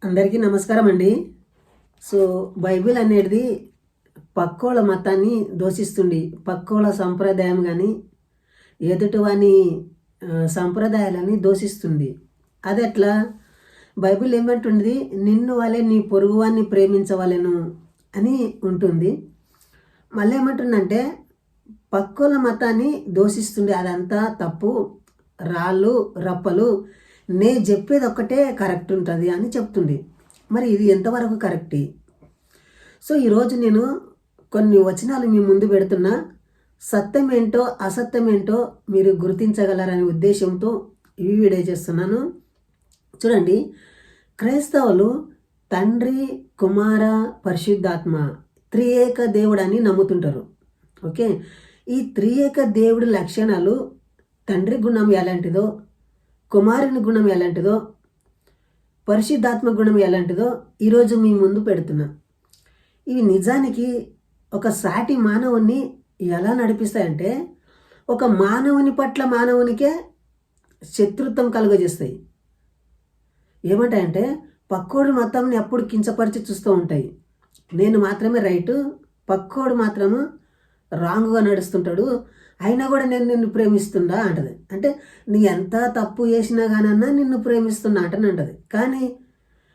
అందరికీ నమస్కారం అండి. సో బైబిల్ అనేది పక్కోళ్ళ మతాన్ని దూషిస్తుంది. పక్కోళ్ళ సంప్రదాయం కానీ ఎదుటివాని సంప్రదాయాలని దూషిస్తుంది. అది ఎట్లా? బైబిల్ ఏమంటుంది? నిన్ను వలె నీ పొరుగువాన్ని ప్రేమించవలెను అని ఉంటుంది. మళ్ళీ ఏమంటుందంటే పక్కోళ్ళ మతాన్ని దూషిస్తుంది. అదంతా తప్పు, రాళ్ళు రప్పలు, నేను చెప్పేది ఒక్కటే కరెక్ట్ ఉంటుంది అని చెప్తుంది. మరి ఇది ఎంతవరకు కరెక్ట్? సో ఈరోజు నేను కొన్ని వచనాలు మీ ముందు పెడుతున్నా. సత్యమేంటో అసత్యమేంటో మీరు గుర్తించగలరనే ఉద్దేశంతో ఈ వీడియో చేస్తున్నాను. చూడండి, క్రైస్తవులు తండ్రి, కుమార, పరిశుద్ధాత్మ త్రియేక దేవుడని నమ్ముతుంటారు. ఓకే, ఈ త్రియేక దేవుడి లక్షణాలు, తండ్రి గుణం ఎలాంటిదో, కుమారుని గుణం ఎలాంటిదో, పరిశుద్ధాత్మ గుణం ఎలాంటిదో ఈరోజు మీ ముందు పెడుతున్నా. ఇవి నిజానికి ఒక సాటి మానవుని ఎలా నడిపిస్తాయంటే, ఒక మానవుని పట్ల మానవునికే శత్రుత్వం కలుగజేస్తాయి. ఏమంటాయంటే పక్కోడు మతంని ఎప్పుడు కించపరిచి చూస్తూ ఉంటాయి. నేను మాత్రమే రైటు, పక్కోడు మాత్రము రాంగ్గా నడుస్తుంటాడు, అయినా కూడా నేను నిన్ను ప్రేమిస్తుందా అంటది. అంటే నీ ఎంత తప్పు చేసినా కానన్నా నిన్ను ప్రేమిస్తున్నా అంటని అంటది. కానీ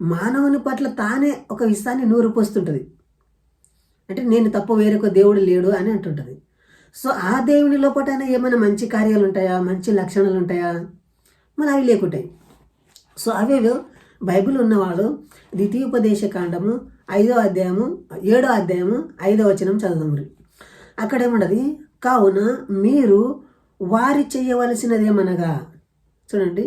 మానవుని పట్ల తానే ఒక విషయాన్ని నూరుపోస్తుంటుంది. అంటే నేను తప్ప వేరొక దేవుడు లేడు అని అంటుంటుంది. సో ఆ దేవుని లోపటైనా ఏమైనా మంచి కార్యాలు ఉంటాయా, మంచి లక్షణాలు ఉంటాయా? మరి అవి లేకుంటాయి. సో అవేవో బైబిల్ ఉన్నవాడు ద్వితీయోపదేశ కాండము 5వ అధ్యాయము 7వ అధ్యాయము 5వ వచనం చదువుదాం. అక్కడ ఏమన్నది? కావున మీరు వారి చేయవలసినదేమనగా, చూడండి,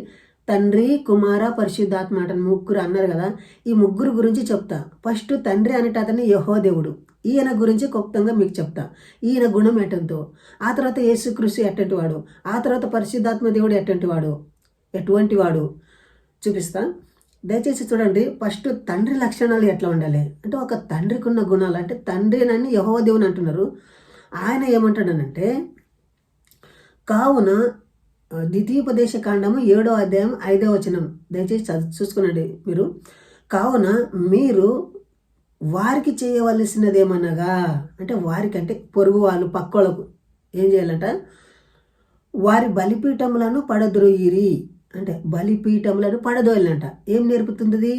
తండ్రి, కుమార, పరిశుద్ధాత్మ అంటే ముగ్గురు అన్నారు కదా. ఈ ముగ్గురు గురించి చెప్తా. ఫస్ట్ తండ్రి అనేట అతన్ని యెహోవా దేవుడు, ఈయన గురించి క్లుప్తంగా మీకు చెప్తా. ఈయన గుణం ఎటంతో, ఆ తర్వాత యేసుక్రీస్తు ఎట్టంటి వాడు, ఆ తర్వాత పరిశుద్ధాత్మ దేవుడు ఎటువంటి వాడు చూపిస్తా. దయచేసి చూడండి. ఫస్ట్ తండ్రి లక్షణాలు ఎట్లా ఉండాలి అంటే, ఒక తండ్రికి ఉన్న గుణాలు అంటే తండ్రినని యెహోవా దేవుని అంటున్నారు. ఆయన ఏమంటాడనంటే, కావున ద్వితీయోపదేశ కాండము 7వ అధ్యాయం 5వ వచనం దయచేసి చూసుకునండి మీరు. కావున మీరు వారికి చేయవలసినదేమనగా, అంటే వారికి అంటే పొరుగు వాళ్ళు, పక్కోళ్ళకు ఏం చేయాలంట? వారి బలిపీఠములను పడద్రోయిరి, అంటే బలిపీఠములను పడదోయాలంట. ఏం నేర్పుతుంది?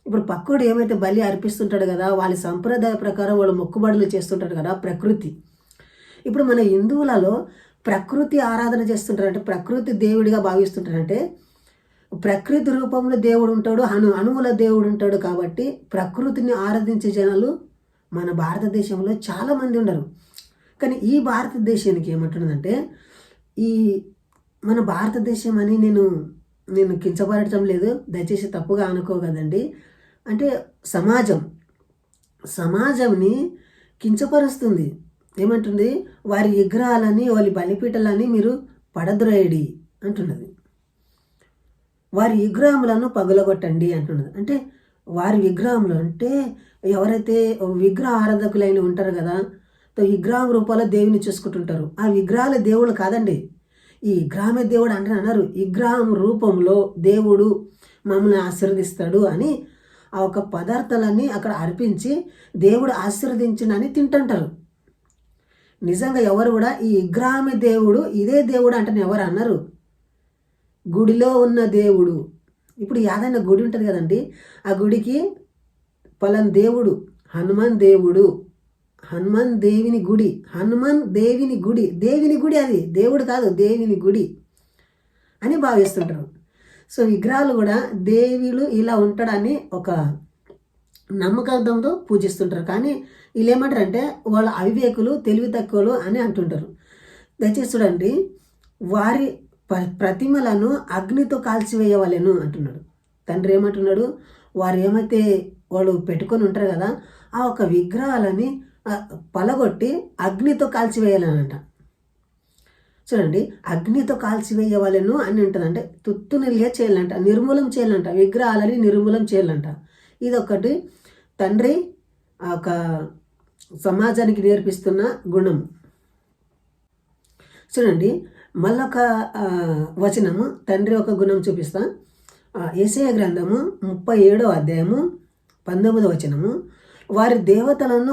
ఇప్పుడు పక్కోడు ఏమైతే బలి అర్పిస్తుంటాడు కదా, వాళ్ళ సంప్రదాయ ప్రకారం వాళ్ళు మొక్కుబడులు చేస్తుంటాడు కదా, ప్రకృతి. ఇప్పుడు మన హిందువులలో ప్రకృతి ఆరాధన చేస్తుంటారు. అంటే ప్రకృతి దేవుడిగా భావిస్తుంటారంటే, ప్రకృతి రూపంలో దేవుడు ఉంటాడు, అణువుల దేవుడు ఉంటాడు. కాబట్టి ప్రకృతిని ఆరాధించే జనాలు మన భారతదేశంలో చాలామంది ఉండరు. కానీ ఈ భారతదేశానికి ఏమంటున్నదంటే, ఈ మన భారతదేశం అని నేను కించపరచడం లేదు, దయచేసి తప్పుగా అనుకోగదండి. అంటే సమాజంని కించపరుస్తుంది. ఏమంటుంది? వారి విగ్రహాలని, వాళ్ళ బలిపీఠలని మీరు పడద్రోయడి అంటున్నది. వారి విగ్రహములను పగులగొట్టండి అంటున్నది. అంటే వారి విగ్రహములు అంటే ఎవరైతే విగ్రహ ఆరాధకులైన ఉంటారు కదా, విగ్రహం రూపాల్లో దేవుని చూసుకుంటుంటారు. ఆ విగ్రహాలు దేవుడు కాదండి, ఈ విగ్రహమే దేవుడు అన్నారు. విగ్రహం రూపంలో దేవుడు మమ్మల్ని ఆశీర్వదిస్తాడు అని ఆ ఒక పదార్థాలన్నీ అక్కడ అర్పించి దేవుడు ఆశీర్వదించునని తింటుంటారు. నిజంగా ఎవరు కూడా ఈ విగ్రహమే దేవుడు, ఇదే దేవుడు అంటే ఎవరు అన్నారు? గుడిలో ఉన్న దేవుడు. ఇప్పుడు ఏదైనా గుడి ఉంటుంది కదండి, ఆ గుడికి పలానా దేవుడు, హనుమాన్ దేవుడు, హనుమాన్ దేవుని గుడి, దేవుని గుడి, అది దేవుడు కాదు, దేవుని గుడి అని భావిస్తుంటారు. సో విగ్రహాలు కూడా దేవుడు ఇలా ఉంటాడని ఒక నమ్మకంతో పూజిస్తుంటారు. కానీ వీళ్ళు ఏమంటారంటే వాళ్ళ అవివేకులు, తెలివి తక్కువలు అని అంటుంటారు. దయచేసి చూడండి, వారి ప్రతిమలను అగ్నితో కాల్చివేయవలెను అంటున్నాడు. తండ్రి ఏమంటున్నాడు? వారు ఏమైతే వాళ్ళు పెట్టుకొని ఉంటారు కదా, ఆ ఒక విగ్రహాలని పలగొట్టి అగ్నితో కాల్చివేయాలనంట. చూడండి, అగ్నితో కాల్చివేయవలెను అని ఉంటుంది. అంటే తుత్తునిలిగా చేయాలంట, నిర్మూలం చేయాలంట, విగ్రహాలని నిర్మూలం చేయాలంట. ఇదొకటి తండ్రి ఒక సమాజానికి నేర్పిస్తున్న గుణం. చూడండి, మళ్ళొక వచనము తండ్రి ఒక గుణం చూపిస్తా. యెషయా గ్రంథము 37వ అధ్యాయము 19వ వచనము, వారి దేవతలను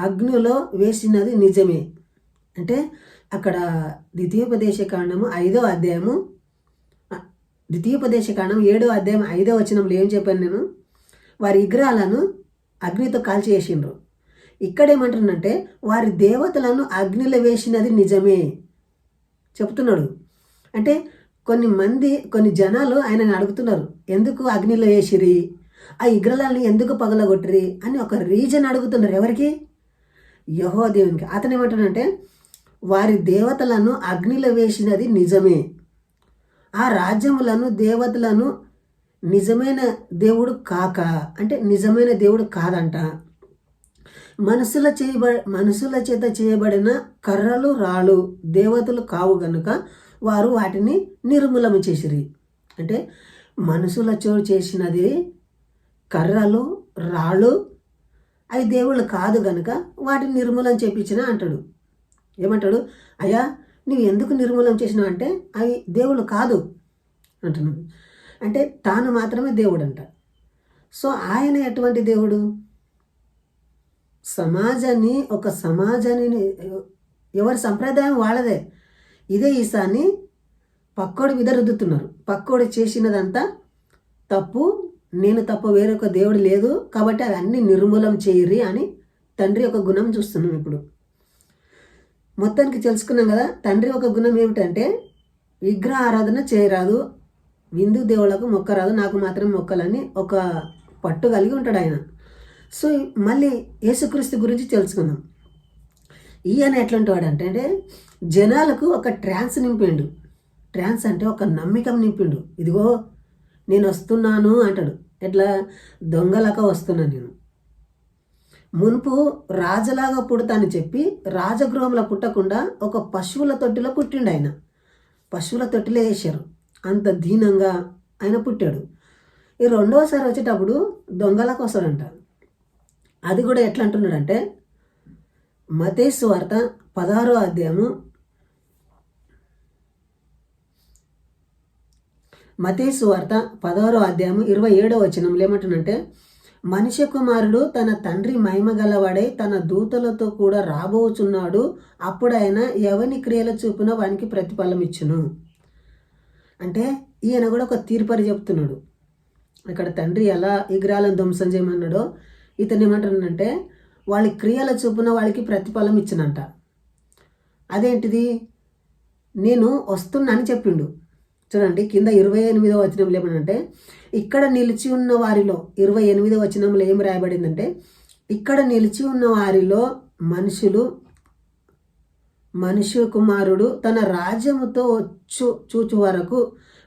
అగ్నిలో వేసినది నిజమే. అంటే అక్కడ ద్వితీయోపదేశకాండము 5వ అధ్యాయము 7వ అధ్యాయం 5వ వచనంలో ఏం చెప్పాను నేను, వారి విగ్రహాలను అగ్నితో కాల్చేసిండ్రు. ఇక్కడేమంటున్నంటే వారి దేవతలను అగ్నిలో వేసినది నిజమే చెప్తున్నాడు. అంటే కొన్ని జనాలు ఆయనని అడుగుతున్నారు, ఎందుకు అగ్నిలో వేసిరి, ఆ విగ్రహాలని ఎందుకు పగలగొట్టిరి అని ఒక రీజన్ అడుగుతున్నారు. ఎవరికి? యెహోవా దేవునికి. అతను ఏమంటాడంటే వారి దేవతలను అగ్నిలో వేసినది నిజమే, ఆ రాజ్యములను దేవతలను నిజమైన దేవుడు కాక, అంటే నిజమైన దేవుడు కాదంట, మనుషుల చేత చేయబడిన కర్రలు రాళ్ళు దేవతలు కావు గనుక వారు వాటిని నిర్మూలన చేసిరి. అంటే మనుషులతో చేసినది కర్రలు రాళ్ళు అవి దేవుళ్ళు కాదు గనుక వాటిని నిర్మూలన చేపించిన అంటాడు. ఏమంటాడు? అయ్యా నువ్వు ఎందుకు నిర్మూలన చేసినావు అంటే అవి దేవుళ్ళు కాదు అంటున్నాడు. అంటే తాను మాత్రమే దేవుడు అంట. సో ఆయన ఎటువంటి దేవుడు? ఒక సమాజాన్ని ఎవరి సంప్రదాయం వాళ్ళదే. ఇదే ఈసాన్ని పక్కోడి మీద రుద్దుతున్నారు. పక్కోడు చేసినదంతా తప్పు, నేను తప్ప వేరొక దేవుడు లేదు కాబట్టి అవన్నీ నిర్మూలం చేయరి అని తండ్రి ఒక గుణం చూస్తున్నాం. ఇప్పుడు మొత్తానికి తెలుసుకున్నాం కదా. తండ్రి ఒక గుణం ఏమిటంటే విగ్రహ ఆరాధన చేయరాదు, హిందూ దేవుళ్ళకు మొక్కరాదు, నాకు మాత్రం మొక్కలని ఒక పట్టు కలిగి ఉంటాడు ఆయన. సో మళ్ళీ యేసుక్రీస్తు గురించి తెలుసుకుందాం. ఈయన ఎట్లాంటి వాడు అంటే జనాలకు ఒక ట్రాన్స్ నింపిండు. ట్రాన్స్ అంటే ఒక నమ్మకం నింపిండు. ఇదిగో నేను వస్తున్నాను అంటాడు. ఎట్లా? దొంగలాగా వస్తున్నాను నేను. మునుపు రాజలాగా పుడతానని చెప్పి రాజగృహంలో పుట్టకుండా ఒక పశువుల తొట్టిలో పుట్టిండు ఆయన. పశువుల తొట్టిలో వేశారు. అంత దీనంగా ఆయన పుట్టాడు. ఈ రెండవసారి వచ్చేటప్పుడు దొంగలాగా వస్తాడంట. అది కూడా ఎట్లా అంటున్నాడంటే మత్తయి సువార్త 16వ అధ్యాయము 27వ వచనంలో ఏమంటున్నంటే మనిషి కుమారుడు తన తండ్రి మహిమ గలవాడై తన దూతలతో కూడా రాబోచున్నాడు, అప్పుడు ఆయన ఎవని క్రియల చూపున వానికి ప్రతిఫలం ఇచ్చును. అంటే ఈయన కూడా ఒక తీర్పరి చెప్తున్నాడు. ఇక్కడ తండ్రి ఎలా విగ్రహాలను ధ్వంసం చేయమన్నాడో ఇతను ఏమంటున్నాడంటే వాళ్ళ క్రియల చూపున వాళ్ళకి ప్రతిఫలం ఇచ్చినంట. అదేంటిది? నేను వస్తున్నానని చెప్పిండు. చూడండి కింద 28వ వచనంలో ఏమనంటే ఇక్కడ నిలిచి ఉన్న వారిలో 28వ వచనంలో ఏం రాయబడిందంటే ఇక్కడ నిలిచి ఉన్న వారిలో మనుష్య కుమారుడు తన రాజ్యముతో చూచు వరకు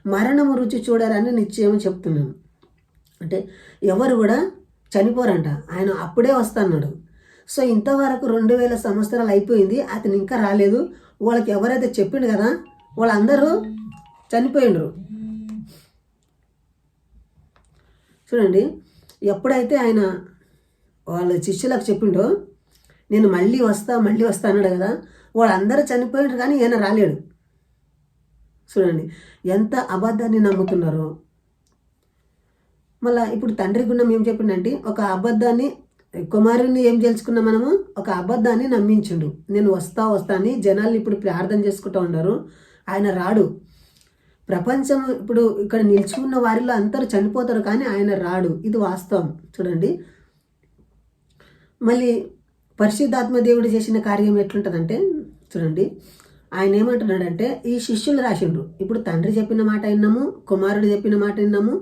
మరణము రుచి చూడరని నిశ్చయం చెప్తున్నాను. అంటే ఎవరు కూడా చనిపోరంట, ఆయన అప్పుడే వస్తున్నాడు. సో ఇంతవరకు 2000 సంవత్సరాలు అయిపోయింది, అతను ఇంకా రాలేదు. వాళ్ళకి ఎవరైతే చెప్పిండు కదా వాళ్ళందరూ చనిపోయిండ్రు. చూడండి ఎప్పుడైతే ఆయన వాళ్ళ శిష్యులకు చెప్పిండో నేను మళ్ళీ వస్తా అన్నాడు కదా, వాళ్ళందరూ చనిపోయిండ్రు కానీ ఈయన రాలేడు. చూడండి ఎంత అబద్ధాన్ని నమ్ముతున్నారో. మళ్ళీ ఇప్పుడు తండ్రి గుణం ఏం చెప్పిండంటే ఒక అబద్ధాన్ని కుమారుని ఏం తెలుసుకున్నాం మనము, ఒక అబద్ధాన్ని నమ్మించుండు. నేను వస్తా అని జనాలు ఇప్పుడు ప్రార్థన చేసుకుంటూ ఉన్నారు, ఆయన రాడు. ప్రపంచం ఇప్పుడు ఇక్కడ నిల్చుకున్న వారిలో అందరూ చనిపోతారు కానీ ఆయన రాడు. ఇది వాస్తవం. చూడండి మళ్ళీ పరిశుద్ధాత్మ దేవుడు చేసిన కార్యం ఎట్లుంటుందంటే చూడండి ఆయన ఏమంటున్నాడంటే ఈ శిష్యులు రాసిండ్రు. ఇప్పుడు తండ్రి చెప్పిన మాట విన్నాము, కుమారుడు చెప్పిన మాట విన్నాము,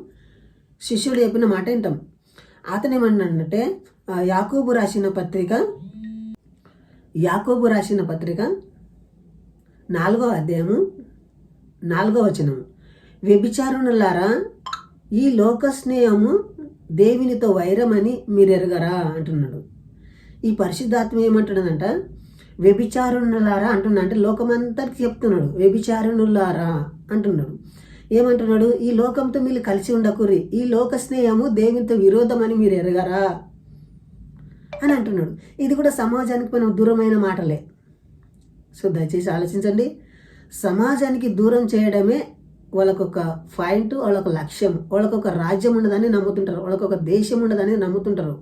శిష్యుడు చెప్పిన మాట వింటాం. అతను ఏమన్నాడంటే యాకోబు రాసిన పత్రిక 4వ అధ్యాయము 4వ వచనము, వ్యభిచారునులారా ఈ లోక స్నేహము దేవునితో వైరమని మీరు ఎరగరా అంటున్నాడు. ఈ పరిశుద్ధాత్మ ఏమంటున్నదంట వ్యభిచారునులారా అంటున్నా, అంటే లోకమంతటికి చెప్తున్నాడు. వ్యభిచారునులారా అంటున్నాడు. ఏమంటున్నాడు? ఈ లోకంతో మీరు కలిసి ఉండకూరి, ఈ లోక స్నేహము దేవునితో విరోధమని మీరు ఎరగరా అని అంటున్నాడు. ఇది కూడా సమాజానికి మనం దూరమైన మాటలే. సో దయచేసి ఆలోచించండి. సమాజానికి దూరం చేయడమే వాళ్ళకొక పాయింట్, వాళ్ళొక లక్ష్యం, వాళ్ళకొక రాజ్యం ఉండదని నమ్ముతుంటారు, వాళ్ళకొక దేశం ఉండదని నమ్ముతుంటారు.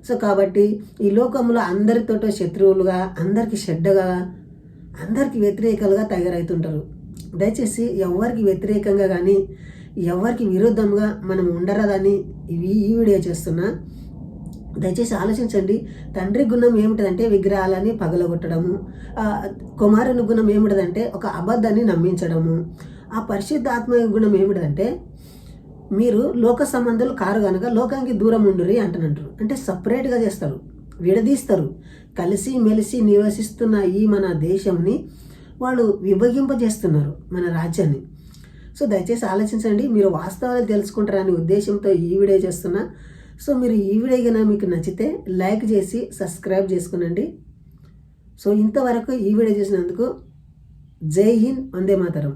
సో కాబట్టి ఈ లోకంలో అందరితోటో శత్రువులుగా, అందరికి చెడ్డగా, అందరికి వ్యతిరేకాలుగా తయారవుతుంటారు. దయచేసి ఎవరికి వ్యతిరేకంగా కానీ ఎవరికి విరుద్ధంగా మనం ఉండరాదని ఈ వీడియో చేస్తున్నా. దయచేసి ఆలోచించండి. తండ్రి గుణం ఏమిటంటే విగ్రహాలని పగలగొట్టడము, కుమారుని గుణం ఏమిటంటే ఒక అబద్ధాన్ని నమ్మించడము, ఆ పరిశుద్ధాత్మ గుణం ఏమిటంటే మీరు లోక సంబంధాలు కారు కనుక లోకానికి దూరం ఉండురి అంటున్నారు. అంటే సపరేట్గా చేస్తారు, విడదీస్తారు. కలిసి మెలిసి నివసిస్తున్న ఈ మన దేశంని వాళ్ళు విభజింపజేస్తున్నారు, మన రాజ్యాన్ని. సో దయచేసి ఆలోచించండి. మీరు వాస్తవాలు తెలుసుకుంటారనే ఉద్దేశంతో ఈ వీడియో చేస్తున్నా. సో మీరు ఈ వీడియో కనుక మీకు నచ్చితే లైక్ చేసి సబ్స్క్రైబ్ చేసుకునండి. సో ఇంతవరకు ఈ వీడియో చేసినందుకు జై హింద్, వందే మాతరం.